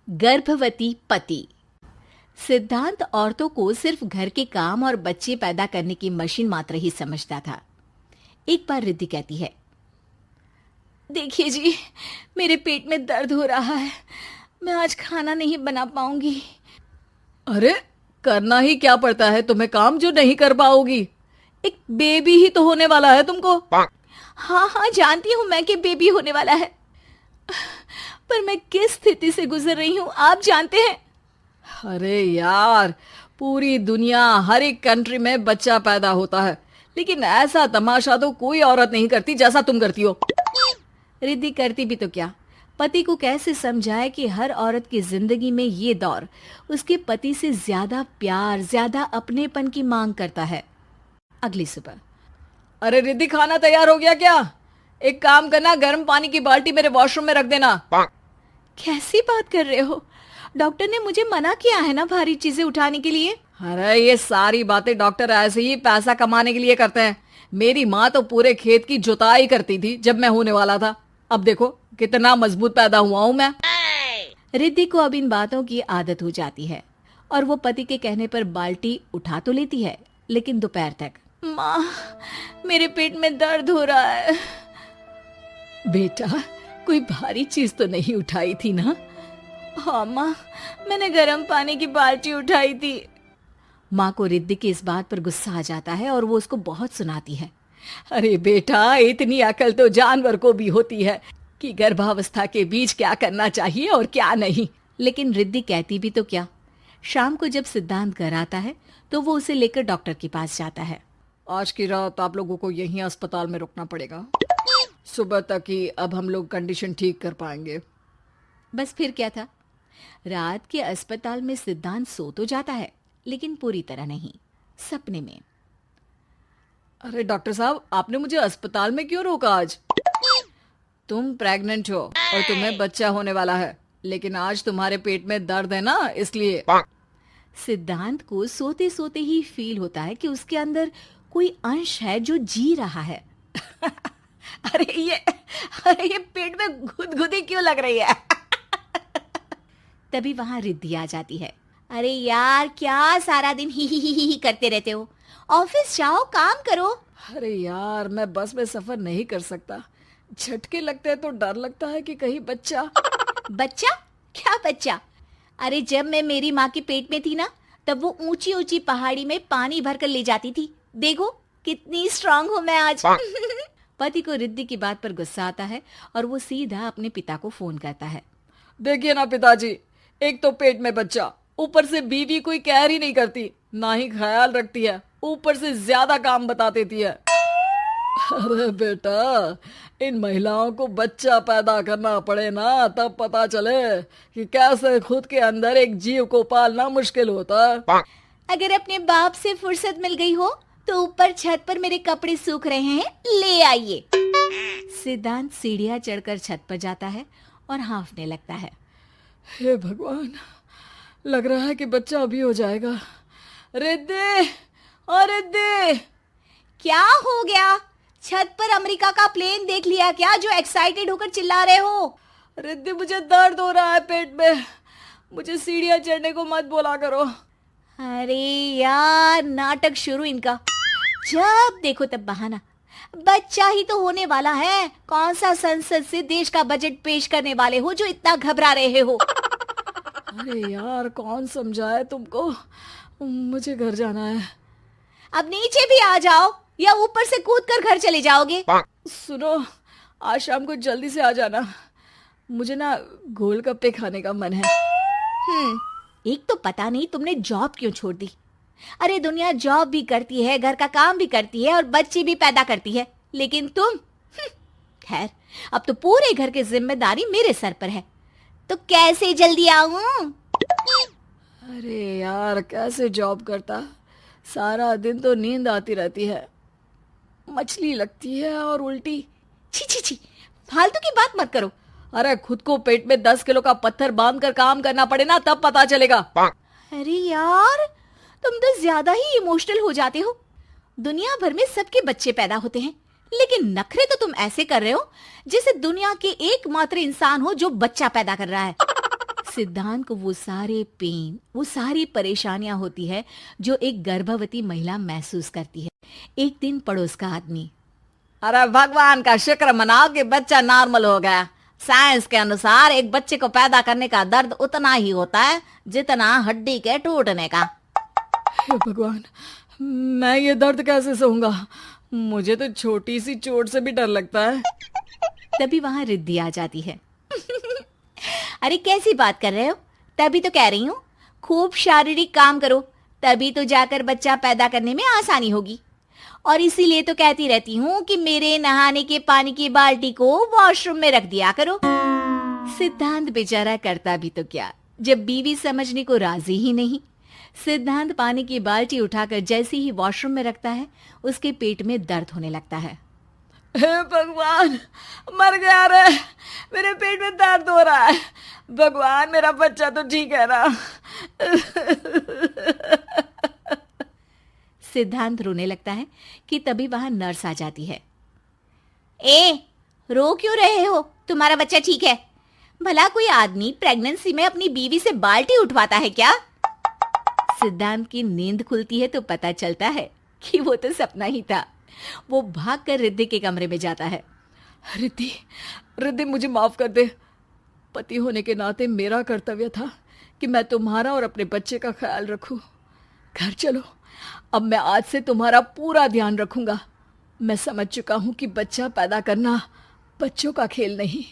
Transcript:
गर्भवती पति। सिद्धांत औरतों को सिर्फ घर के काम और बच्चे पैदा करने की मशीन मात्र ही समझता था। एक बार रिद्धि कहती है, देखिए जी, मेरे पेट में दर्द हो रहा है, मैं आज खाना नहीं बना पाऊंगी। अरे करना ही क्या पड़ता है तुम्हें काम जो नहीं कर पाओगी? एक बेबी ही तो होने वाला है तुमको। हाँ हाँ, जानती हूँ मैं कि बेबी होने वाला है, पर मैं किस स्थिति से गुजर रही हूँ आप जानते हैं। अरे यार, पूरी दुनिया हर एक कंट्री में बच्चा पैदा होता है, लेकिन ऐसा तमाशा तो कोई औरत नहीं करती जैसा तुम करती हो। रिद्धि करती भी तो क्या, पति को कैसे समझाए कि हर औरत की जिंदगी में ये दौर उसके पति से ज्यादा प्यार, ज्यादा अपनेपन की मांग करता है। अगली सुबह, अरे रिद्धि, खाना तैयार हो गया क्या? एक काम करना, गर्म पानी की बाल्टी मेरे वॉशरूम में रख देना। कैसी बात कर रहे हो? डॉक्टर ने मुझे मना किया है ना भारी चीजें उठाने के लिए। अरे ये सारी बातें डॉक्टर ऐसे ही पैसा कमाने के लिए करते हैं। मेरी माँ तो पूरे खेत की जुताई करती थी जब मैं होने वाला था। अब देखो कितना मजबूत पैदा हुआ हूँ मैं। रिद्धि को अब इन बातों की आदत हो जाती है और वो पति के कहने पर बाल्टी उठा तो लेती है, लेकिन दोपहर तक। माँ, मेरे पेट में दर्द हो रहा है। बेटा, कोई भारी चीज तो नहीं उठाई थी ना? हाँ माँ, मैंने गर्म पानी की बाल्टी उठाई थी। माँ को रिद्धि की इस बात पर गुस्सा आ जाता है और वो उसको बहुत सुनाती है। अरे बेटा, इतनी अकल तो जानवर को भी होती है कि गर्भावस्था के बीच क्या करना चाहिए और क्या नहीं। लेकिन रिद्धि कहती भी तो क्या। शाम को जब सिद्धांत घर आता है तो वो उसे लेकर डॉक्टर के पास जाता है। आज की रात आप लोगों को यहीं अस्पताल में रुकना पड़ेगा। सुबह तक ही अब हम लोग कंडीशन ठीक कर पाएंगे। बस फिर क्या था, रात के अस्पताल में सिद्धांत सो तो जाता है, लेकिन पूरी तरह नहीं, सपने में। अरे डॉक्टर साहब, आपने मुझे अस्पताल में क्यों रोका आज? तुम प्रेग्नेंट हो और तुम्हें बच्चा होने वाला है, लेकिन आज तुम्हारे पेट में दर्द है ना, इसलिए। सिद्धांत को सोते सोते ही फील होता है कि उसके अंदर कोई अंश है जो जी रहा है। अरे ये पेट में गुदगुदी क्यों लग रही है? तभी वहां रिद्धि आ जाती है। अरे यार, क्या सारा दिन ही करते रहते हो? ऑफिस जाओ, काम करो। अरे यार, मैं बस में सफर नहीं कर सकता। झटके लगते हैं तो डर लगता है कि कहीं बच्चा। बच्चा? क्या बच्चा? अरे जब मैं मेरी माँ के पेट में थी ना, तब वो ऊंची ऊंची पहाड़ी में पानी भरकर ले जाती थी। देखो कितनी स्ट्रांग हूँ मैं आज। पति को रिद्धि की बात पर गुस्सा आता है और वो सीधा अपने पिता को फोन करता है। देखिए ना पिताजी, एक तो पेट में बच्चा, ऊपर से बीवी कोई केयर ही नहीं करती, ना ही ख्याल रखती है, ऊपर से ज्यादा काम बता देती है। अरे बेटा, इन महिलाओं को बच्चा पैदा करना पड़े ना, तब पता चले कि कैसे खुद के अंदर एक जीव को पालना मुश्किल होता है। अगर अपने बाप से फुर्सत मिल गई हो तो ऊपर छत पर मेरे कपड़े सूख रहे हैं, ले आइए। सिद्धांत सीढ़ियां चढ़कर छत पर जाता है और हांफने लगता है। हे भगवान, लग रहा है कि बच्चा अभी हो जाएगा। रिद्धि, ओ रिद्धि! क्या हो गया? छत पर अमेरिका का प्लेन देख लिया क्या जो एक्साइटेड होकर चिल्ला रहे हो? रिद्धि, मुझे दर्द हो रहा है पेट में, मुझे सीढ़ियां चढ़ने को मत बोला करो। अरे यार, नाटक शुरू इनका। जब देखो तब बहाना। बच्चा ही तो होने वाला है, कौन सा संसद से देश का बजट पेश करने वाले हो जो इतना घबरा रहे हो? अरे यार, कौन समझाए तुमको, मुझे घर जाना है। अब नीचे भी आ जाओ या ऊपर से कूदकर घर चले जाओगे? सुनो, आज शाम को जल्दी से आ जाना, मुझे ना गोलगप्पे खाने का मन है। एक तो पता नहीं तुमने जॉब क्यों छोड़ दी। अरे दुनिया जॉब भी करती है, घर का काम भी करती है और बच्चे भी पैदा करती है, लेकिन तुम खैर, अब तो पूरे घर की जिम्मेदारी मेरे सर पर है, तो कैसे जल्दी आऊं? अरे यार, कैसे जॉब करता, सारा दिन तो नींद आती रहती है, मछली लगती है और उल्टी। छी छी छी, फालतू की बात मत करो। अरे खुद को पेट में 10 किलो का पत्थर बांध कर काम करना पड़े ना, तब पता चलेगा। अरे यार, तुम तो ज्यादा ही इमोशनल हो जाते हो। दुनिया भर में सबके बच्चे पैदा होते हैं, लेकिन नखरे तो तुम ऐसे कर रहे हो जैसे दुनिया के एकमात्र इंसान हो जो बच्चा पैदा कर रहा है। सिद्धांत को वो सारे पेन, वो सारी परेशानियां होती है जो एक गर्भवती महिला महसूस करती है। एक दिन पड़ोस का आदमी, अरे भगवान का शुक्र मनाओ कि बच्चा नॉर्मल हो गया। साइंस के अनुसार एक बच्चे को पैदा करने का दर्द उतना ही होता है जितना हड्डी के टूटने का। हे भगवान, मैं ये दर्द कैसे सहूंगा? मुझे तो छोटी सी चोट से भी डर लगता है। तभी वहां रिद्धि आ जाती है। अरे कैसी बात कर रहे हो? तभी तो कह रही हूँ, खूब शारीरिक काम करो, तभी तो जाकर बच्चा पैदा करने में आसानी होगी। और इसीलिए तो कहती रहती हूँ कि मेरे नहाने के पानी की बाल्टी को वॉशरूम में रख दिया करो। सिद्धांत बेचारा करता भी तो क्या, जब बीवी समझने को राजी ही नहीं। सिद्धांत पानी की बाल्टी उठाकर जैसे ही वॉशरूम में रखता है, उसके पेट में दर्द होने लगता है। हे भगवान, मर गया रे, मेरे पेट में दर्द हो रहा है। भगवान, मेरा बच्चा तो ठीक है ना? सिद्धांत रोने लगता है कि तभी वहां नर्स आ जाती है। ए, रो क्यों रहे हो? तुम्हारा बच्चा ठीक है। भला कोई आदमी प्रेगनेंसी में अपनी बीवी से बाल्टी उठवाता है क्या? सिद्धांत की नींद खुलती है तो पता चलता है कि वो तो सपना ही था। वो भागकर रिद्धि के कमरे में जाता है। रिद्धि, रिद्धि, मुझे माफ कर दे। पति होने के नाते मेरा कर्तव्य था कि मैं तुम्हारा और अपने बच्चे का ख्याल रखूं। घर चलो, अब मैं आज से तुम्हारा पूरा ध्यान रखूंगा। मैं समझ चुका हूं कि बच्चा पैदा करना बच्चों का खेल नहीं।